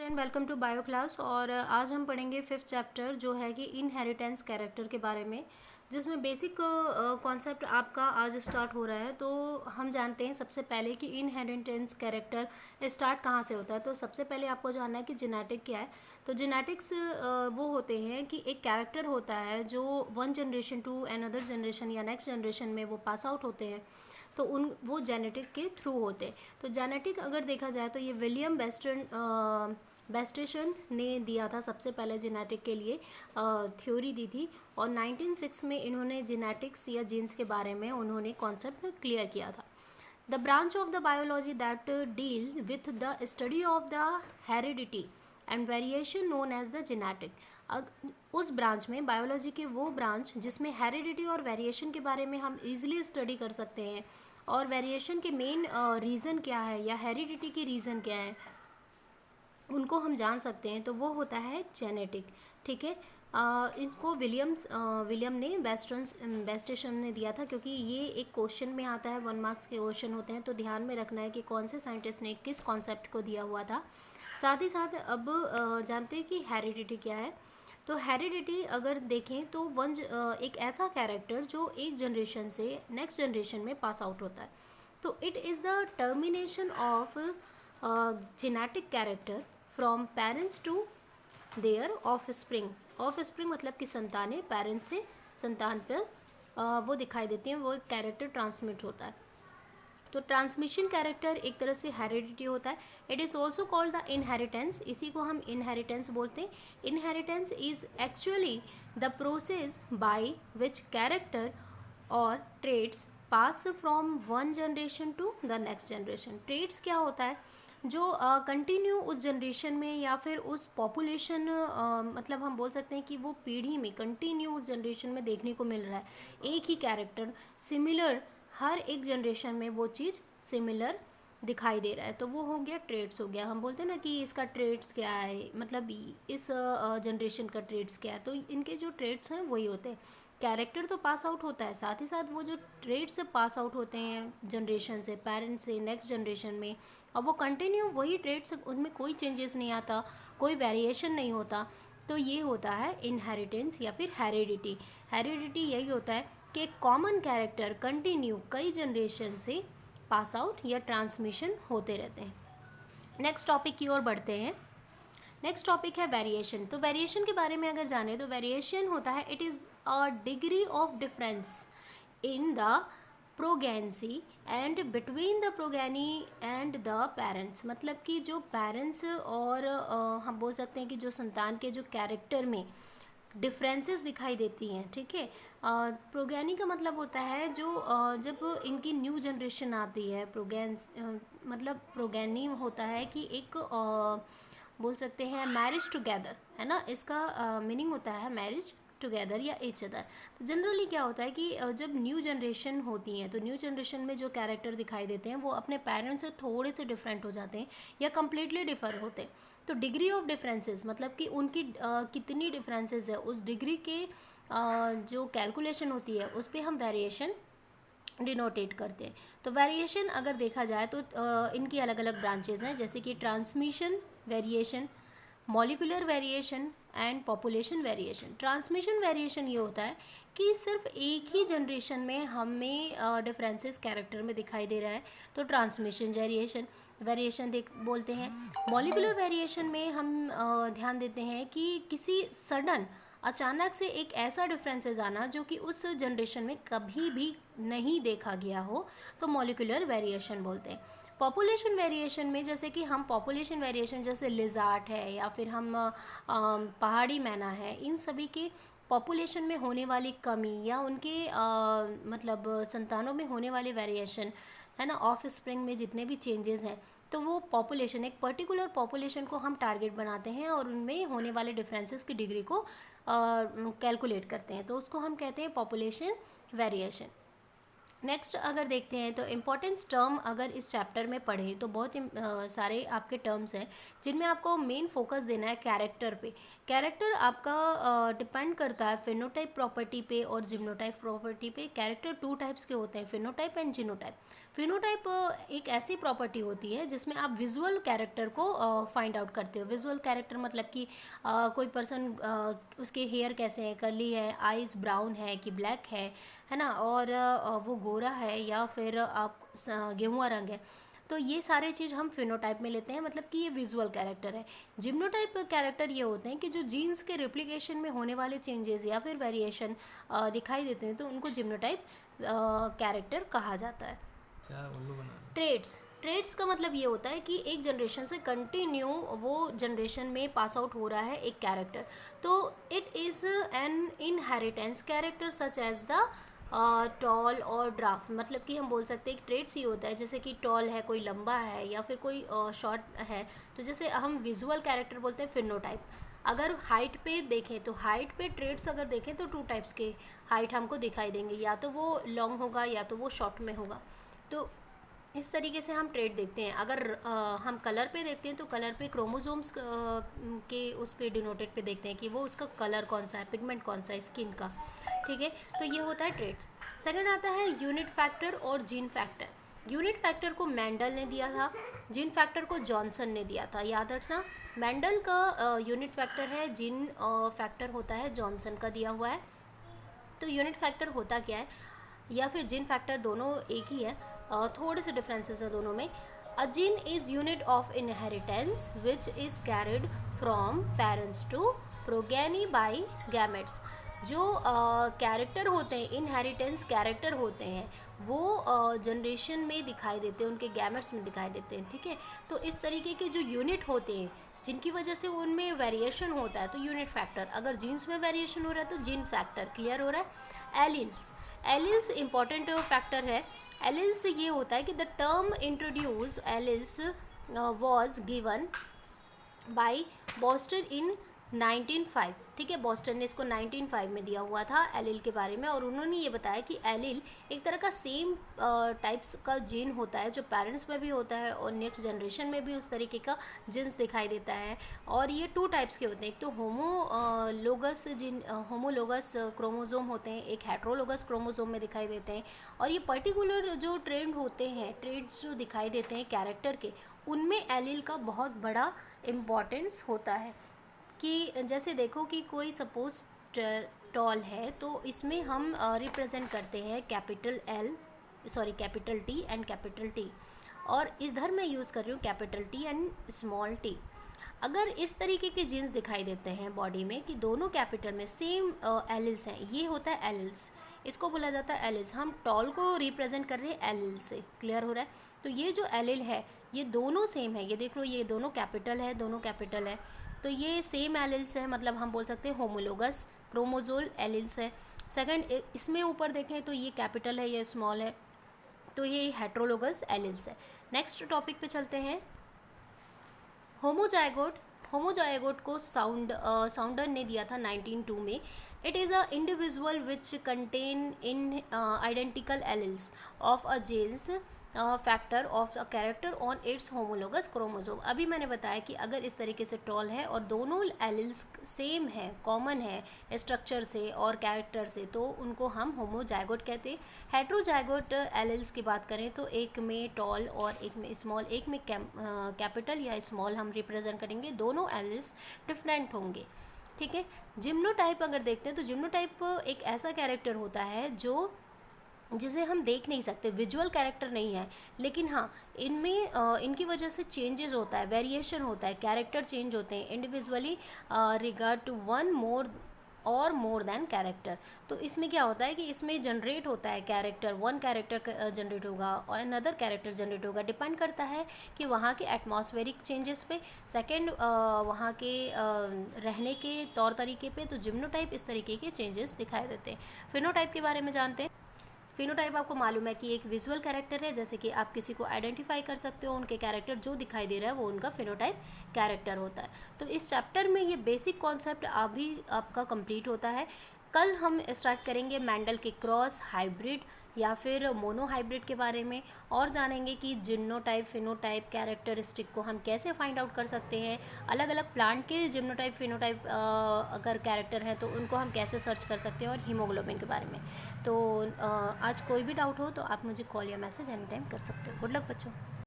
And welcome to bio class. और आज हम पढ़ेंगे फिफ्थ चैप्टर जो है कि इनहेरिटेंस कैरेक्टर के बारे में, जिसमें बेसिक कॉन्सेप्ट आपका आज स्टार्ट हो रहा है। तो हम जानते हैं सबसे पहले कि इनहेरिटेंस कैरेक्टर स्टार्ट कहाँ से होता है। तो सबसे पहले आपको जानना है कि जेनेटिक क्या है। तो जेनेटिक्स वो होते हैं कि एक कैरेक्टर होता है जो one generation to another generation या नेक्स्ट जनरेशन में वो पास आउट होते हैं। तो उन वो जेनेटिक के थ्रू होते। तो जेनेटिक अगर देखा जाए तो ये विलियम बेस्टेशन ने दिया था सबसे पहले जेनेटिक के लिए थ्योरी दी थी। और 1906 में इन्होंने जेनेटिक्स या जीन्स के बारे में उन्होंने कॉन्सेप्ट क्लियर किया था। The branch of the biology that deal with the study of the heredity and variation known as the genetic. उस ब्रांच में बायोलॉजी के वो ब्रांच जिसमें हेरिडिटी और वेरिएशन के बारे में हम इजीली स्टडी कर सकते हैं, और वेरिएशन के मेन रीज़न क्या है या हेरिडिटी के रीज़न क्या है उनको हम जान सकते हैं, तो वो होता है जेनेटिक। ठीक है। इनको विलियम ने बेस्टेशन ने दिया था, क्योंकि ये एक क्वेश्चन में आता है, 1 मार्क्स के क्वेश्चन होते हैं, तो ध्यान में रखना है कि कौन से साइंटिस्ट ने किस कॉन्सेप्ट को दिया हुआ था। साथ ही साथ अब जानते हैं कि हेरिडिटी क्या है। तो हेरिडिटी अगर देखें तो एक ऐसा कैरेक्टर जो एक जनरेशन से नेक्स्ट जनरेशन में पास आउट होता है। तो it is the termination of genetic character from parents to their offspring मतलब कि संतानें पेरेंट्स से संतान पर वो दिखाई देती हैं, वो कैरेक्टर ट्रांसमिट होता है। तो ट्रांसमिशन कैरेक्टर एक तरह से हेरिडिटी होता है। It is also called the inheritance, इसी को हम इनहेरिटेंस बोलते हैं। Inheritance is actually the process by which character और traits pass from one generation to the next generation. Traits क्या होता है जो कंटिन्यू उस जनरेशन में या फिर उस पॉपुलेशन मतलब हम बोल सकते हैं कि वो पीढ़ी में कंटिन्यू उस जनरेशन में देखने को मिल रहा है। एक ही कैरेक्टर सिमिलर हर एक जनरेशन में वो चीज़ सिमिलर दिखाई दे रहा है, तो वो हो गया ट्रेड्स हो गया। हम बोलते हैं ना कि इसका ट्रेड्स क्या है, मतलब इस जनरेशन का ट्रेड्स क्या है। तो इनके जो ट्रेड्स हैं वही होते हैं। कैरेक्टर तो पास आउट होता है, साथ ही साथ वो जो ट्रेड्स से पास आउट होते हैं जनरेशन से पेरेंट्स से नेक्स्ट जनरेशन में, और वो कंटिन्यू वही ट्रेड्स, उनमें कोई चेंजेस नहीं आता, कोई वेरिएशन नहीं होता। तो ये होता है इनहेरिटेंस या फिर हेरिडिटी। हेरिडिटी यही होता है कि कॉमन कैरेक्टर कंटिन्यू कई जनरेशन से पास आउट या ट्रांसमिशन होते रहते हैं। नेक्स्ट टॉपिक की ओर बढ़ते हैं। नेक्स्ट टॉपिक है वेरिएशन। तो वेरिएशन के बारे में अगर जाने तो वेरिएशन होता है it is a degree of difference in the progeny and between the progeny and the parents. मतलब कि जो पेरेंट्स और हम बोल सकते हैं कि जो संतान के जो कैरेक्टर में डिफरेंसेस दिखाई देती हैं। ठीक है। प्रोगेनी का मतलब होता है जो जब इनकी न्यू जनरेशन आती है, मतलब प्रोगेनी होता है कि एक बोल सकते हैं मैरिज टुगेदर, है ना। इसका मीनिंग होता है मैरिज टुगेदर या एच अदर। तो जनरली क्या होता है कि जब न्यू जनरेशन होती है तो न्यू जनरेशन में जो कैरेक्टर दिखाई देते हैं वो अपने पेरेंट्स से थोड़े से डिफरेंट हो जाते हैं या कम्प्लीटली डिफर होते हैं। तो डिग्री ऑफ डिफरेंसेस मतलब कि उनकी कितनी डिफरेंसेस है, उस डिग्री के जो कैलकुलेशन होती है उस पर हम वेरिएशन डिनोटेट करते हैं। तो वेरिएशन अगर देखा जाए तो इनकी अलग अलग ब्रांचेज हैं, जैसे कि transmission variation, molecular variation and population variation. Transmission variation ये होता है कि सिर्फ एक ही जनरेशन में हमें डिफरेंसेस कैरेक्टर में दिखाई दे रहा है, तो ट्रांसमिशन वेरिएशन बोलते हैं। मॉलिकुलर वेरिएशन में हम ध्यान देते हैं कि किसी सडन अचानक से एक ऐसा डिफरेंसेस आना जो कि उस जनरेशन में कभी भी नहीं देखा गया हो, तो मॉलिकुलर वेरिएशन बोलते हैं। पॉपुलेशन वेरिएशन में जैसे कि हम पॉपुलेशन वेरिएशन जैसे लिजार्ड है या फिर हम पहाड़ी मैना है, इन सभी के पॉपुलेशन में होने वाली कमी या उनके मतलब संतानों में होने वाले वेरिएशन, है ना, ऑफ स्प्रिंग में जितने भी चेंजेस हैं, तो वो पॉपुलेशन एक पर्टिकुलर पॉपुलेशन को हम टारगेट बनाते हैं और उनमें होने वाले डिफरेंसेस की डिग्री को कैलकुलेट करते हैं, तो उसको हम कहते हैं पॉपुलेशन वेरिएशन। नेक्स्ट अगर देखते हैं तो इम्पोर्टेंस टर्म अगर इस चैप्टर में पढ़े तो बहुत सारे आपके टर्म्स हैं जिनमें आपको मेन फोकस देना है कैरेक्टर पे। कैरेक्टर आपका डिपेंड करता है फिनोटाइप प्रॉपर्टी पे और जिम्नोटाइप प्रॉपर्टी पे। कैरेक्टर 2 टाइप्स के होते हैं, फिनोटाइप एंड जीनोटाइप। फिनोटाइप एक ऐसी प्रॉपर्टी होती है जिसमें आप विजुअल कैरेक्टर को फाइंड आउट करते हो। विजुअल कैरेक्टर मतलब कि कोई पर्सन उसके हेयर कैसे हैं, कर्ली है, आइज़ ब्राउन है कि ब्लैक है ना, और वो गोरा है या फिर आप गेहुआ रंग है। तो ये सारे चीज़ हम फिनोटाइप में लेते हैं, मतलब कि ये विजुअल कैरेक्टर है। जिम्नोटाइप कैरेक्टर ये होते हैं कि जो जीन्स के रिप्लिकेशन में होने वाले चेंजेस या फिर वेरिएशन दिखाई देते हैं, तो उनको जिम्नोटाइप कैरेक्टर कहा जाता है। ट्रेड्स का मतलब ये होता है कि एक जनरेशन से कंटिन्यू वो जनरेशन में पास आउट हो रहा है एक कैरेक्टर, तो it is an inheritance character such as the tall और ड्राफ्ट। मतलब कि हम बोल सकते हैं ट्रेड्स ये होता है, जैसे कि टॉल है, कोई लंबा है या फिर कोई शॉर्ट है, तो जैसे हम विजुअल कैरेक्टर बोलते हैं फिनोटाइप। अगर हाइट पे देखें तो हाइट पे ट्रेड्स अगर देखें तो 2 टाइप्स के हाइट हमको दिखाई देंगे, या तो वो लॉन्ग होगा या तो वो शॉर्ट में होगा। तो इस तरीके से हम ट्रेड देखते हैं। अगर हम कलर पे देखते हैं तो कलर पे क्रोमोसोम्स के उस पे डिनोटेड पे देखते हैं कि वो उसका कलर कौन सा है, पिगमेंट कौन सा है स्किन का, ठीक है। तो ये होता है ट्रेड्स। सेकंड आता है यूनिट फैक्टर और जीन फैक्टर। यूनिट फैक्टर को मेंडल ने दिया था, जीन फैक्टर को जॉनसन ने दिया था। याद रखना, मेंडल का यूनिट फैक्टर है, जीन फैक्टर होता है जॉनसन का दिया हुआ है। तो यूनिट फैक्टर होता क्या है, या फिर जीन फैक्टर, दोनों एक ही है, थोड़े से डिफरेंसेस है दोनों में। A gene is unit of inheritance which is carried from parents to progeny by gametes. जो कैरेक्टर होते हैं, इनहेरिटेंस कैरेक्टर होते हैं, वो जनरेशन में दिखाई देते हैं, उनके गैमेट्स में दिखाई देते हैं, ठीक है। तो इस तरीके के जो यूनिट होते हैं जिनकी वजह से उनमें वेरिएशन होता है, तो यूनिट फैक्टर। अगर जीन्स में वेरिएशन हो रहा है तो जीन फैक्टर। क्लियर हो रहा है। एलिल्स इंपॉर्टेंट फैक्टर है। एलिल्स ये होता है कि the term introduce alleles was given by Bateson in 1905, ठीक है। बॉस्टन ने इसको 1905 में दिया हुआ था एलिल के बारे में, और उन्होंने ये बताया कि एलिल एक तरह का सेम टाइप्स का जीन होता है जो पेरेंट्स में भी होता है और नेक्स्ट जनरेशन में भी उस तरीके का जीन्स दिखाई देता है। और ये 2 टाइप्स के होते हैं, एक तो होमोलोगस क्रोमोसोम होते हैं, एक हेट्रोलोगस क्रोमोसोम में दिखाई देते हैं। और ये पर्टिकुलर जो ट्रेड्स जो दिखाई देते हैं कैरेक्टर के, उनमें एलिल का बहुत बड़ा इम्पॉर्टेंस होता है। कि जैसे देखो कि कोई सपोज टॉल है, तो इसमें हम रिप्रेजेंट करते हैं capital T and capital T, और इधर मैं यूज़ कर रही हूँ capital T and small t। अगर इस तरीके के जीन्स दिखाई देते हैं बॉडी में कि दोनों कैपिटल में सेम एलिल्स हैं, ये होता है एलिल्स, इसको बोला जाता है एलिल्स। हम टॉल को रिप्रेजेंट कर रहे हैं एलिल से। क्लियर हो रहा है। तो ये जो एलिल है ये दोनों सेम है, ये देख लो, ये दोनों कैपिटल है, तो ये सेम एलिल्स है, मतलब हम बोल सकते हैं होमोलोगस क्रोमोसोल एलिल्स है। सेकंड, इसमें ऊपर देखें तो ये कैपिटल है, ये स्मॉल है, तो ये हेट्रोलोगस एलिल्स है। नेक्स्ट टॉपिक पे चलते हैं। होमोजाइगोट को साउंडर ने दिया था 1902 में। It is a individual which contain in identical alleles of a genes factor of a character on its homologous chromosome. अभी मैंने बताया कि अगर इस तरीके से टॉल है और दोनों एलिल्स सेम है, कॉमन है स्ट्रक्चर से और कैरेक्टर से, तो उनको हम होमोजाइगोट कहते हैं। हेट्रोजाइगोट एलिल्स की बात करें तो एक में टॉल और एक में स्मॉल, एक में कैपिटल या स्मॉल हम रिप्रेजेंट करेंगे, दोनों एलिल्स डिफरेंट होंगे, ठीक है। जिम्नोटाइप अगर देखते हैं तो जिम्नोटाइप एक ऐसा कैरेक्टर होता है जिसे हम देख नहीं सकते, विजुअल कैरेक्टर नहीं है, लेकिन हाँ इनमें इनकी वजह से चेंजेस होता है, वेरिएशन होता है, कैरेक्टर चेंज होते हैं individually regard to one more than character. तो इसमें क्या होता है कि इसमें जनरेट होता है कैरेक्टर, वन कैरेक्टर जनरेट होगा और अनदर कैरेक्टर जनरेट होगा, डिपेंड करता है कि वहाँ के एटमॉस्फेरिक चेंजेस पे, सेकंड वहाँ के रहने के तौर तरीके पे। तो जिम्नोटाइप इस तरीके के चेंजेस दिखाई देते हैं। फिनोटाइप के बारे में जानते हैं। फिनोटाइप आपको मालूम है कि एक विजुअल कैरेक्टर है, जैसे कि आप किसी को आइडेंटिफाई कर सकते हो, उनके कैरेक्टर जो दिखाई दे रहा है वो उनका फिनोटाइप कैरेक्टर होता है। तो इस चैप्टर में ये बेसिक कॉन्सेप्ट अभी आपका कंप्लीट होता है। कल हम स्टार्ट करेंगे मेंडल के क्रॉस, हाइब्रिड, या फिर मोनोहाइब्रिड के बारे में, और जानेंगे कि जिम्नोटाइप फिनोटाइप कैरेक्टरिस्टिक को हम कैसे फाइंड आउट कर सकते हैं, अलग अलग प्लांट के जिम्नोटाइप फिनोटाइप अगर कैरेक्टर हैं तो उनको हम कैसे सर्च कर सकते हैं, और हीमोग्लोबिन के बारे में। तो आज कोई भी डाउट हो तो आप मुझे कॉल या मैसेज एनी टाइम कर सकते हो। गुड लक बच्चों।